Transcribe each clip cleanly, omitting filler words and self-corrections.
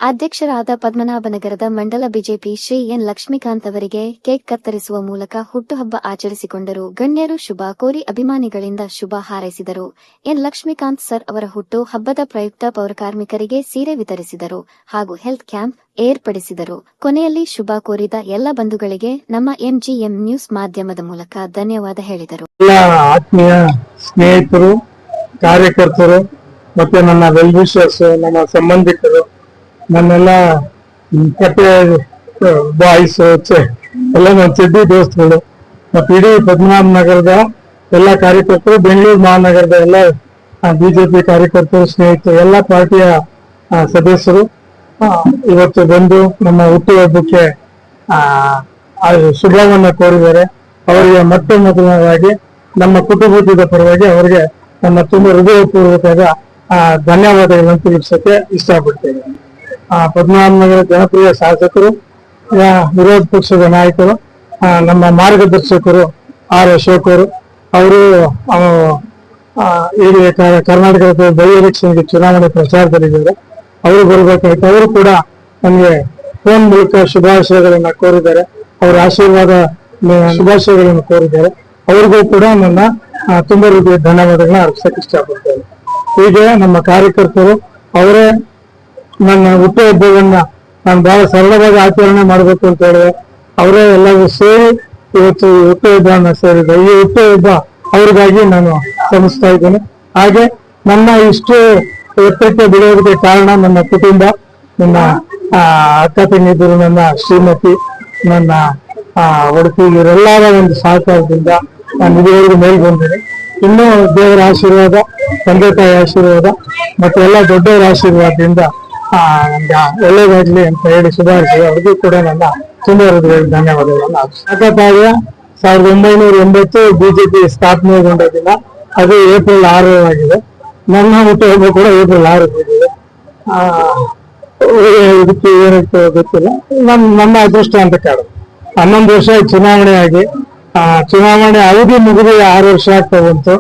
ಅಧ್ಯಕ್ಷರಾದ ಪದ್ಮನಾಭನಗರದ ಮಂಡಲ BJP Shri N Lakshmikant ಅವರಿಗೆ ಕೇಕ್ ಕತ್ತರಿಸುವ ಮೂಲಕ ಹುಟ್ಟುಹಬ್ಬ ಆಚರಿಸಿಕೊಂಡರು. ಗಣ್ಯರು ಶುಭ ಕೋರಿ ಅಭಿಮಾನಿಗಳಿಂದ ಶುಭ ಹಾರೈಸಿದರು. ಎನ್ ಲಕ್ಷ್ಮೀಕಾಂತ್ ಸರ್ ಅವರ ಹುಟ್ಟು ಹಬ್ಬದ ಪ್ರಯುಕ್ತ ಪೌರಕಾರ್ಮಿಕರಿಗೆ ಸೀರೆ ವಿತರಿಸಿದರು ಹಾಗೂ ಹೆಲ್ತ್ ಕ್ಯಾಂಪ್ ಏರ್ಪಡಿಸಿದರು. ಕೊನೆಯಲ್ಲಿ ಶುಭ ಕೋರಿದ ಎಲ್ಲ ಬಂಧುಗಳಿಗೆ ನಮ್ಮ ಎಂಜಿಎಂ ನ್ಯೂಸ್ ಮಾಧ್ಯಮದ ಮೂಲಕ ಧನ್ಯವಾದ ಹೇಳಿದರು. ಆತ್ಮೀಯ ಸ್ನೇಹಿತರು, ಕಾರ್ಯಕರ್ತರು ಮತ್ತೆ ನನ್ನ ವೆಲ್ ವಿಶರ್ಸ್, ನನ್ನ ಸಂಬಂಧಿಕರು, ನನ್ನೆಲ್ಲ ಕತೆ ಬಾಯ್ಸ್ ಎಲ್ಲ ನನ್ನ ಚೆಡ್ಡಿ ದೋಸ್ತುಗಳು ಮತ್ತೆ ಇಡೀ ಪದ್ಮನಾಭ ನಗರದ ಎಲ್ಲ ಕಾರ್ಯಕರ್ತರು, ಬೆಂಗಳೂರು ಮಹಾನಗರದ ಎಲ್ಲ ಬಿಜೆಪಿ ಕಾರ್ಯಕರ್ತರು, ಸ್ನೇಹಿತರು, ಎಲ್ಲ ಪಾರ್ಟಿಯ ಸದಸ್ಯರು ಇವತ್ತು ಬಂದು ನಮ್ಮ ಹುಟ್ಟುಹಬ್ಬಕ್ಕೆ ಶುಭವನ್ನ ಕೋರಿದ್ದಾರೆ. ಅವರಿಗೆ ಮತ್ತೆ ಮೊದಲನೇದಾಗಿ ನಮ್ಮ ಕುಟುಂಬದ ಪರವಾಗಿ ಅವರಿಗೆ ನನ್ನ ತುಂಬಾ ಹೃದಯಪೂರ್ವಕವಾದ ಧನ್ಯವಾದಗಳನ್ನು ತಿಳಿಸಕ್ಕೆ ಇಷ್ಟಪಡ್ತೇನೆ. ಪದ್ಮನಾಭನಗರ ಜನಪ್ರಿಯ ಶಾಸಕರು, ವಿರೋಧ ಪಕ್ಷದ ನಾಯಕರು, ನಮ್ಮ ಮಾರ್ಗದರ್ಶಕರು ಆರ್ ಅಶೋಕ್ ಅವರು ಈಗ ಕರ್ನಾಟಕದ ಬೈ ಎಲೆಕ್ಷನ್ಗೆ ಚುನಾವಣೆ ಪ್ರಚಾರದಲ್ಲಿದ್ದಾರೆ. ಅವರು ಬರ್ಬೇಕಾಯ್ತು. ಅವರು ಕೂಡ ನನಗೆ ಫೋನ್ ಮೂಲಕ ಶುಭಾಶಯಗಳನ್ನ ಕೋರಿದ್ದಾರೆ. ಅವರ ಆಶೀರ್ವಾದ ಶುಭಾಶಯಗಳನ್ನು ಕೋರಿದ್ದಾರೆ. ಅವ್ರಿಗೂ ಕೂಡ ನನ್ನ ತುಂಬಾ ರೀತಿಯ ಧನ್ಯವಾದಗಳನ್ನ ಅರ್ಪಿಸಕ್ಕೆ ಇಷ್ಟಪಡ್ತೇನೆ. ಹೀಗೆ ನಮ್ಮ ಕಾರ್ಯಕರ್ತರು ಅವರೇ ನನ್ನ ಹುಟ್ಟುಹಬ್ಬವನ್ನ ನಾನು ಬಹಳ ಸರಳವಾಗಿ ಆಚರಣೆ ಮಾಡಬೇಕು ಅಂತ ಹೇಳಿದೆ. ಅವರೇ ಎಲ್ಲರೂ ಸೇರಿ ಇವತ್ತು ಈ ಹುಟ್ಟುಹಬ್ಬವನ್ನ ಸೇರಿದೆ. ಈ ಹುಟ್ಟುಹಬ್ಬ ಅವ್ರಿಗಾಗಿ ನಾನು ಶ್ರಮಿಸ್ತಾ ಇದ್ದೇನೆ. ಹಾಗೆ ನನ್ನ ಇಷ್ಟು ಎತ್ತರಕ್ಕೆ ಬೆಳೆಯೋದಕ್ಕೆ ಕಾರಣ ನನ್ನ ಕುಟುಂಬ, ನನ್ನ ಅಕ್ಕ ತಂಗಿದ್ರು, ನನ್ನ ಶ್ರೀಮತಿ, ನನ್ನ ಒಡತಿ, ಇವರೆಲ್ಲರ ಒಂದು ಸಹಕಾರದಿಂದ ನಾನು ಇದುವರೆಗೂ ಮೇಲೆ ಬಂದಿದ್ದೀನಿ. ಇನ್ನೂ ದೇವರ ಆಶೀರ್ವಾದ, ತಂದೆ ತಾಯಿ ಆಶೀರ್ವಾದ ಮತ್ತೆ ಎಲ್ಲ ದೊಡ್ಡವರ ಆಶೀರ್ವಾದದಿಂದ ನಮ್ಗೆ ಒಳ್ಳೇದಾಗ್ಲಿ ಅಂತ ಹೇಳಿ ಶುಭಾಶಯ. ಅವ್ರಿಗೂ ಕೂಡ ನನ್ನ ತುಂಬಾ ಧನ್ಯವಾದಗಳನ್ನು. ಅಕ್ಕತಾಯ 1980 ಬಿಜೆಪಿ ಸ್ಥಾಪನೆಗೊಂಡ ದಿನ, ಅದು ಏಪ್ರಿಲ್ 6 ಆಗಿದೆ. ನನ್ನ ಹುಟ್ಟುಹಬ್ಬ ಕೂಡ ಏಪ್ರಿಲ್ 6 ಇದೆ. ಇದಕ್ಕೆ ಏನಕ್ಕೆ ಗೊತ್ತಿಲ್ಲ, ನನ್ನ ಅದೃಷ್ಟ ಅಂತ ಕಾರಣ 11 ವರ್ಷ ಚುನಾವಣೆ ಆಗಿ ಚುನಾವಣೆ ಅವಧಿ ಮುಗಿದು 6 ವರ್ಷ ಆಗ್ತಾ ಬಂತು.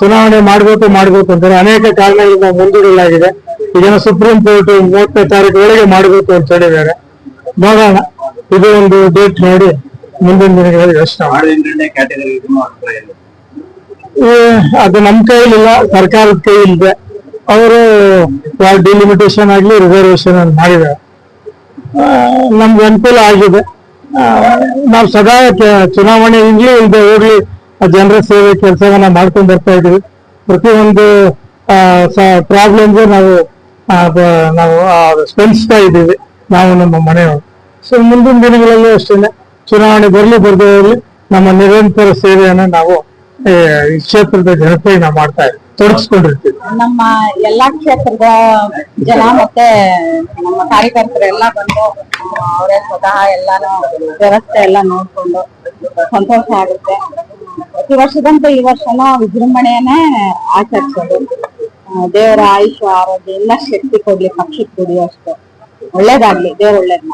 ಚುನಾವಣೆ ಮಾಡ್ಬೇಕು ಅಂತಾರೆ ಅನೇಕ ಕಾರಣಗಳಿಂದ ಮುಂದೂಡಲಾಗಿದೆ. ಈಗ ಸುಪ್ರೀಂ ಕೋರ್ಟ್ 30ನೇ ತಾರೀಕು ಒಳಗೆ ಮಾಡಬೇಕು ಅಂತ ಹೇಳಿದ್ದಾರೆ. ನೋಡೋಣ, ಇದು ಒಂದು ಡೇಟ್ ನೋಡಿ ಮುಂದಿನ ದಿನಗಳಲ್ಲಿ ಯೋಚನೆ ಮಾಡಿ. ಅದು ನಮ್ಮ ಕೈಲಿಲ್ಲ, ಸರ್ಕಾರದ ಕೈಲಿದೆ. ಅವರು ಡಿಲಿಮಿಟೇಷನ್ ಆಗ್ಲಿ ರಿಸರ್ವೇಶನ್ ಅಂತ ಮಾಡಿದ್ದಾರೆ. ನಮ್ಗೆ ಅನುಕೂಲ ಆಗಿದೆ. ನಾವು ಸದಾ ಚುನಾವಣೆ ಈಗಲೂ ಇಲ್ಲದೆ ಹೋಗ್ಲಿ ಜನರ ಸೇವೆ ಕೆಲಸವನ್ನ ಮಾಡ್ಕೊಂಡು ಬರ್ತಾ ಇದೀವಿ. ಪ್ರತಿಯೊಂದು ಪ್ರಾಬ್ಲಮ್ಗೂ ನಾವು ಸ್ಪಂದಿಸ್ತಾ ಇದ್ದೀವಿ, ನಾವು ನಮ್ಮ ಮನೆಯವರು. ಸೊ ಮುಂದಿನ ದಿನಗಳಲ್ಲೂ ಅಷ್ಟೇ ಚುನಾವಣೆ ಬರ್ಲಿ ಬರ್ದೇ ಹೋಗ್ಲಿ ನಮ್ಮ ನಿರಂತರ ಸೇವೆಯನ್ನ ನಾವು ಈ ಕ್ಷೇತ್ರದ ಜನತೆಗೆ ನಾವು ಮಾಡ್ತಾ ಇದ್ದೀವಿ, ತೊಡಗಿಸ್ಕೊಂಡಿರ್ತೀವಿ. ನಮ್ಮ ಎಲ್ಲಾ ಕ್ಷೇತ್ರದ ಜನ ಮತ್ತೆ ನಮ್ಮ ಕಾರ್ಯಕರ್ತರು ಎಲ್ಲ ಬಂದು ಅವರೇ ಸ್ವತಃ ಎಲ್ಲಾನು ವ್ಯವಸ್ಥೆ ಎಲ್ಲ ನೋಡ್ಕೊಂಡು ಸಂತೋಷ ಆಗುತ್ತೆ. ಪ್ರತಿ ವರ್ಷದಂತೆ ಈ ವರ್ಷನೂ ವಿಜೃಂಭಣೆಯನ್ನೇ ಆಚರಿಸೋದು. ದೇವರ ಆಯುಷ್ಯ ಆರೋಗ್ಯ ಎಲ್ಲ ಶಕ್ತಿ ಕೊಡ್ಲಿ, ಪಕ್ಷಕ್ಕೆ ಕೊಡಿ, ಅಷ್ಟೇ ಒಳ್ಳೇದಾಗ್ಲಿ, ದೇವ್ರ ಒಳ್ಳೇದ್.